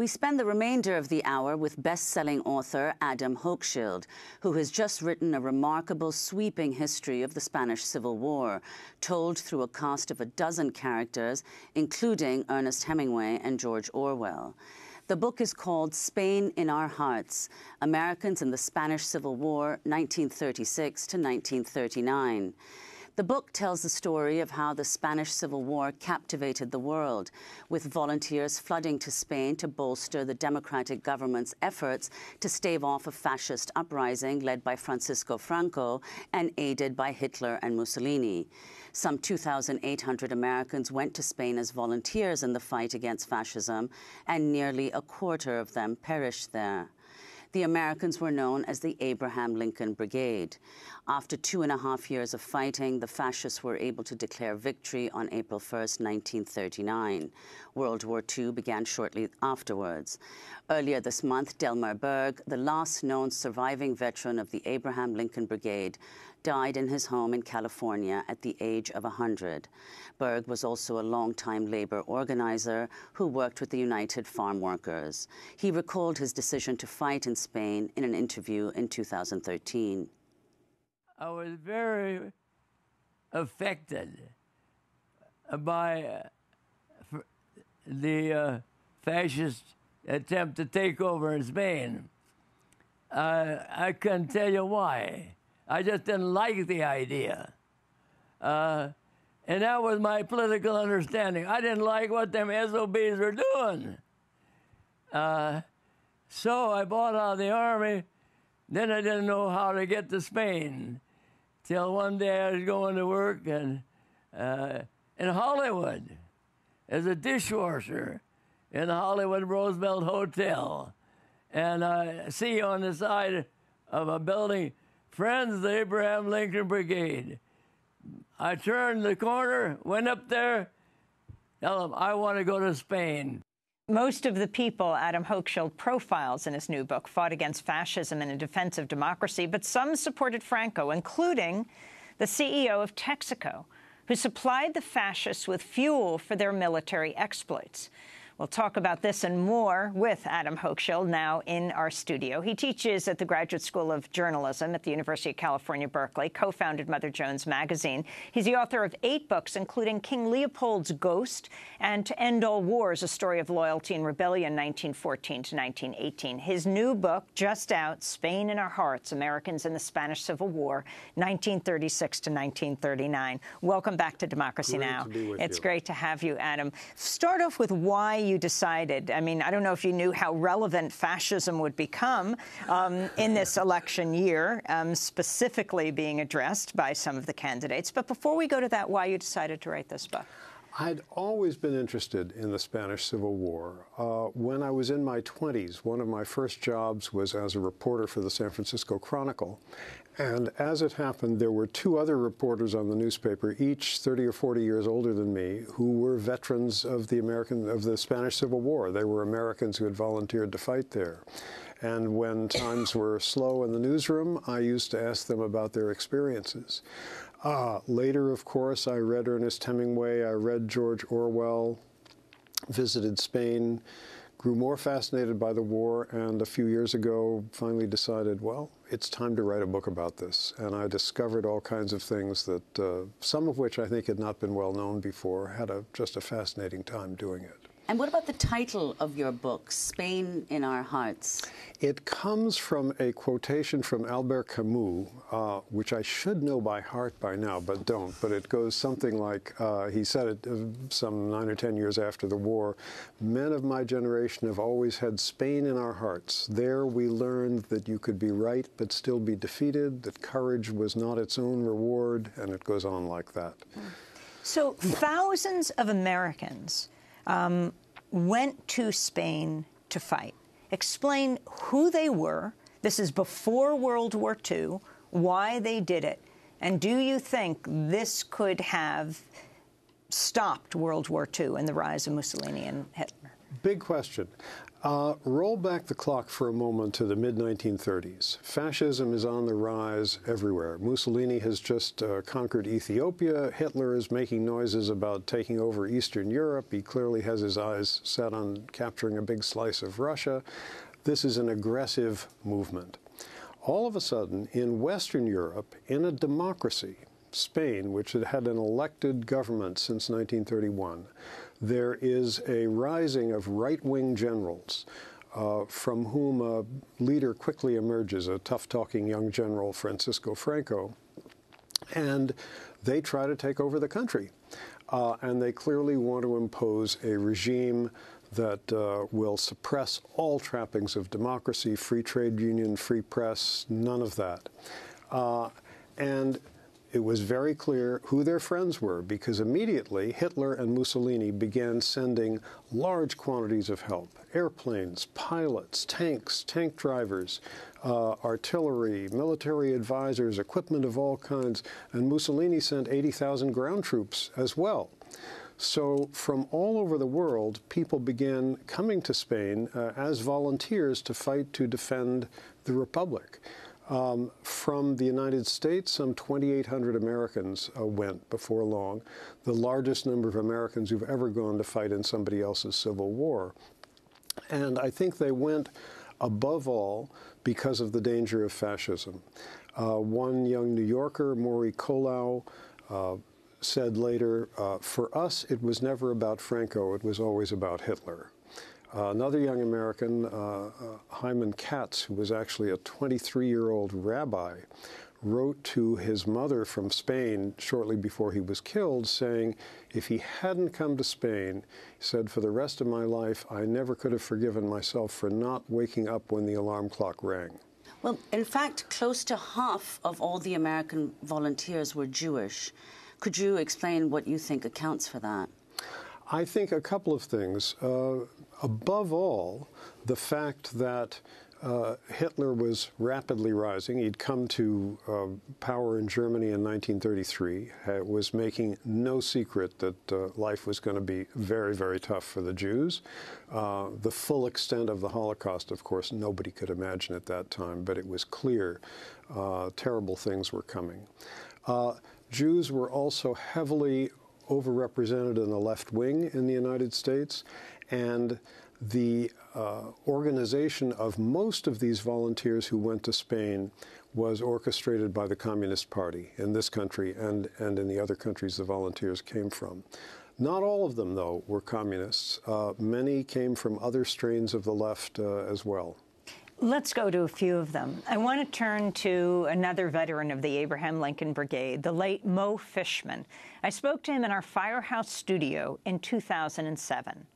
We spend the remainder of the hour with best-selling author Adam Hochschild, who has just written a remarkable, sweeping history of the Spanish Civil War, told through a cast of a dozen characters, including Ernest Hemingway and George Orwell. The book is called Spain in Our Hearts, Americans in the Spanish Civil War, 1936 to 1939. The book tells the story of how the Spanish Civil War captivated the world, with volunteers flooding to Spain to bolster the democratic government's efforts to stave off a fascist uprising led by Francisco Franco and aided by Hitler and Mussolini. Some 2,800 Americans went to Spain as volunteers in the fight against fascism, and nearly a quarter of them perished there. The Americans were known as the Abraham Lincoln Brigade. After 2.5 years of fighting, the fascists were able to declare victory on April 1st, 1939. World War II began shortly afterwards. Earlier this month, Delmer Berg, the last known surviving veteran of the Abraham Lincoln Brigade, died in his home in California at the age of 100. Berg was also a longtime labor organizer who worked with the United Farm Workers. He recalled his decision to fight in Spain in an interview in 2013. I was very affected by the fascist attempt to take over in Spain. I couldn't tell you why. I just didn't like the idea. And that was my political understanding. I didn't like what them SOBs were doing. So I bought out of the army. Then I didn't know how to get to Spain. Till one day I was going to work in Hollywood as a dishwasher in the Hollywood Roosevelt Hotel. And I see on the side of a building, Friends of the Abraham Lincoln Brigade. I turned the corner, went up there, tell them I want to go to Spain. Most of the people Adam Hochschild profiles in his new book fought against fascism and in defense of democracy, but some supported Franco, including the CEO of Texaco, who supplied the fascists with fuel for their military exploits. We'll talk about this and more with Adam Hochschild now in our studio. He teaches at the Graduate School of Journalism at the University of California, Berkeley, co-founded Mother Jones magazine. He's the author of 8 books, including King Leopold's Ghost and To End All Wars, A Story of Loyalty and Rebellion, 1914 to 1918. His new book, just out, Spain in Our Hearts, Americans in the Spanish Civil War, 1936 to 1939. Welcome back to Democracy Now! It's great to have you, Adam. Start off with why you decided. I mean, I don't know if you knew how relevant fascism would become in this election year, specifically being addressed by some of the candidates. But before we go to that, why you decided to write this book? I'd always been interested in the Spanish Civil War. When I was in my 20s, one of my first jobs was as a reporter for the San Francisco Chronicle. And as it happened, there were 2 other reporters on the newspaper, each 30 or 40 years older than me, who were veterans of the Spanish Civil War. They were Americans who had volunteered to fight there. And when times were slow in the newsroom, I used to ask them about their experiences. Later, of course, I read Ernest Hemingway, I read George Orwell, visited Spain, grew more fascinated by the war, and a few years ago finally decided, well, it's time to write a book about this. And I discovered all kinds of things that, some of which I think had not been well known before, had just a fascinating time doing it. And what about the title of your book, Spain in Our Hearts? It comes from a quotation from Albert Camus, which I should know by heart by now, but don't. But it goes something like, he said it some 9 or 10 years after the war, "Men of my generation have always had Spain in our hearts. There we learned that you could be right but still be defeated, that courage was not its own reward," and it goes on like that. So thousands of Americans went to Spain to fight. Explain who they were. This is before World War II, why they did it. And do you think this could have stopped World War II and the rise of Mussolini and Hitler? Big question. Roll back the clock for a moment to the mid-1930s. Fascism is on the rise everywhere. Mussolini has just conquered Ethiopia. Hitler is making noises about taking over Eastern Europe. He clearly has his eyes set on capturing a big slice of Russia. This is an aggressive movement. All of a sudden, in Western Europe, in a democracy, Spain, which had had an elected government since 1931, there is a rising of right-wing generals, from whom a leader quickly emerges, a tough-talking young general, Francisco Franco, and they try to take over the country. And they clearly want to impose a regime that will suppress all trappings of democracy, free trade union, free press, none of that. And it was very clear who their friends were, because immediately Hitler and Mussolini began sending large quantities of help: airplanes, pilots, tanks, tank drivers, artillery, military advisors, equipment of all kinds, and Mussolini sent 80,000 ground troops as well. So from all over the world, people began coming to Spain as volunteers to fight to defend the Republic. From the United States, some 2,800 Americans went before long, the largest number of Americans who've ever gone to fight in somebody else's civil war. And I think they went, above all, because of the danger of fascism. One young New Yorker, Maury Colau, said later, for us, it was never about Franco, it was always about Hitler. Another young American, Hyman Katz, who was actually a 23-year-old rabbi, wrote to his mother from Spain shortly before he was killed, saying, if he hadn't come to Spain, he said, for the rest of my life, I never could have forgiven myself for not waking up when the alarm clock rang. Well, in fact, close to half of all the American volunteers were Jewish. Could you explain what you think accounts for that? I think a couple of things. Above all, the fact that Hitler was rapidly rising. He'd come to power in Germany in 1933, was making no secret that life was going to be very, very tough for the Jews. The full extent of the Holocaust, of course, nobody could imagine at that time, but it was clear terrible things were coming. Jews were also heavily overrepresented in the left wing in the United States, and the organization of most of these volunteers who went to Spain was orchestrated by the Communist Party in this country and in the other countries the volunteers came from. Not all of them, though, were communists. Many came from other strains of the left as well. Let's go to a few of them. I want to turn to another veteran of the Abraham Lincoln Brigade, the late Mo Fishman. I spoke to him in our Firehouse studio in 2007.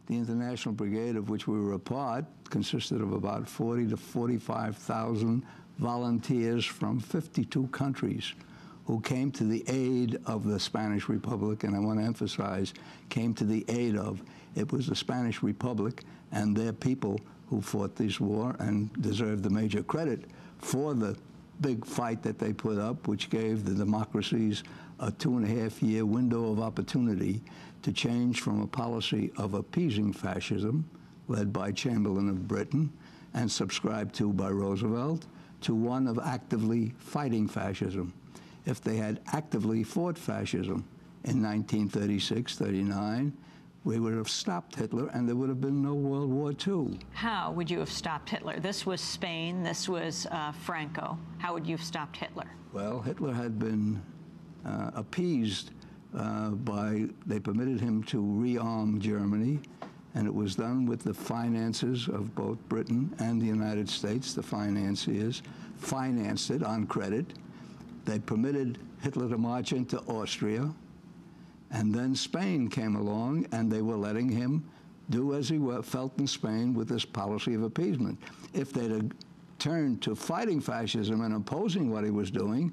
The International Brigade, of which we were a part, consisted of about 40 to 45,000 volunteers from 52 countries who came to the aid of the Spanish Republic, and I want to emphasize, came to the aid of. It was the Spanish Republic and their people who fought this war and deserved the major credit for the big fight that they put up, which gave the democracies a 2.5-year window of opportunity to change from a policy of appeasing fascism, led by Chamberlain of Britain and subscribed to by Roosevelt, to one of actively fighting fascism. If they had actively fought fascism in 1936-39, we would have stopped Hitler, and there would have been no World War II. How would you have stopped Hitler? This was Spain. This was Franco. How would you have stopped Hitler? Well, Hitler had been appeased they permitted him to rearm Germany, and it was done with the finances of both Britain and the United States. The financiers financed it on credit. They permitted Hitler to march into Austria. And then Spain came along, and they were letting him do as he felt in Spain with this policy of appeasement. If they'd have turned to fighting fascism and opposing what he was doing,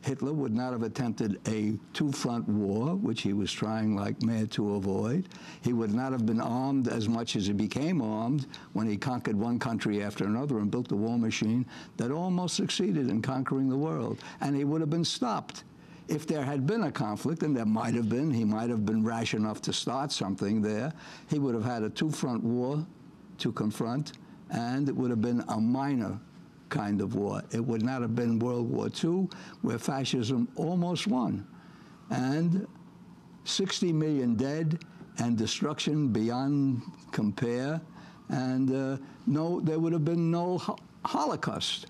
Hitler would not have attempted a two-front war, which he was trying like mad to avoid. He would not have been armed as much as he became armed when he conquered one country after another and built a war machine that almost succeeded in conquering the world. And he would have been stopped. If there had been a conflict, and there might have been, he might have been rash enough to start something there, he would have had a two-front war to confront, and it would have been a minor kind of war. It would not have been World War II, where fascism almost won. And 60 million dead and destruction beyond compare, and there would have been no Holocaust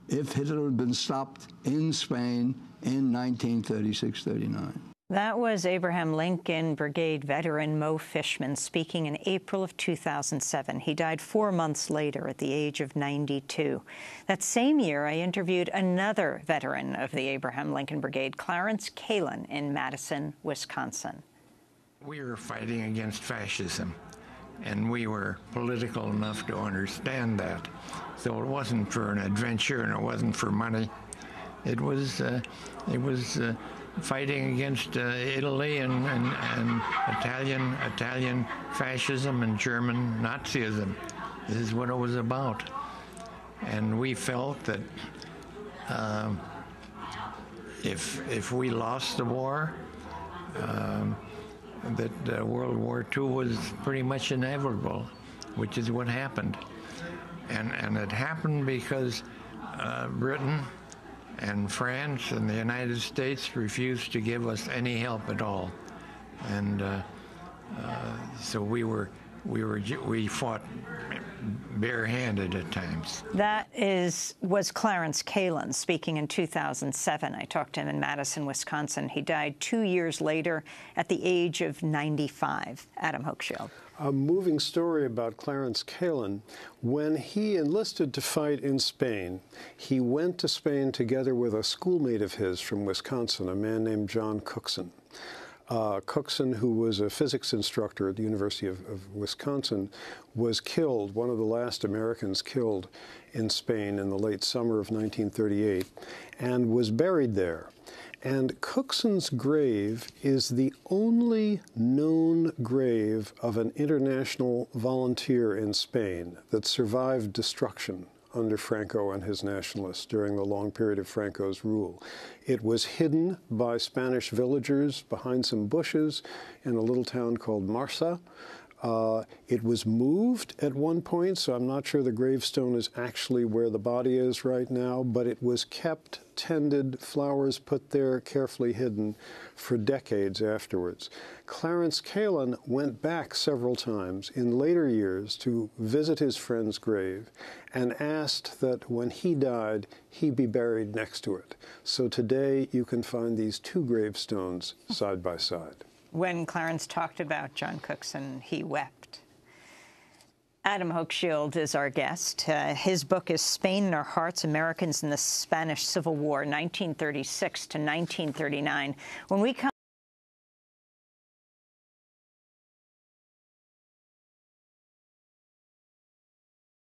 if Hitler had been stopped in Spain in 1936-39. That was Abraham Lincoln Brigade veteran Mo Fishman speaking in April of 2007. He died 4 months later at the age of 92. That same year, I interviewed another veteran of the Abraham Lincoln Brigade, Clarence Kalin, in Madison, Wisconsin. We were fighting against fascism, and we were political enough to understand that. So it wasn't for an adventure, and it wasn't for money. It was fighting against Italy and Italian fascism and German Nazism. This is what it was about. And we felt that if we lost the war, that World War II was pretty much inevitable, which is what happened. And it happened because Britain and France and the United States refused to give us any help at all, and so we fought barehanded at times. That was Clarence Kalin speaking in 2007. I talked to him in Madison, Wisconsin. He died 2 years later at the age of 95. Adam Hochschild. A moving story about Clarence Kalin. When he enlisted to fight in Spain, he went to Spain together with a schoolmate of his from Wisconsin, a man named John Cookson. Cookson, who was a physics instructor at the University of Wisconsin, was killed, one of the last Americans killed in Spain in the late summer of 1938, and was buried there. And Cookson's grave is the only known grave of an international volunteer in Spain that survived destruction under Franco and his nationalists during the long period of Franco's rule. It was hidden by Spanish villagers behind some bushes in a little town called Marsa. It was moved at one point, so I'm not sure the gravestone is actually where the body is right now, but it was kept, tended, flowers put there, carefully hidden for decades afterwards. Clarence Kalin went back several times in later years to visit his friend's grave and asked that when he died, he be buried next to it. So today you can find these two gravestones side by side. When Clarence talked about John Cookson, he wept. Adam Hochschild is our guest. His book is Spain in Our Hearts, Americans in the Spanish Civil War, 1936 to 1939. When we come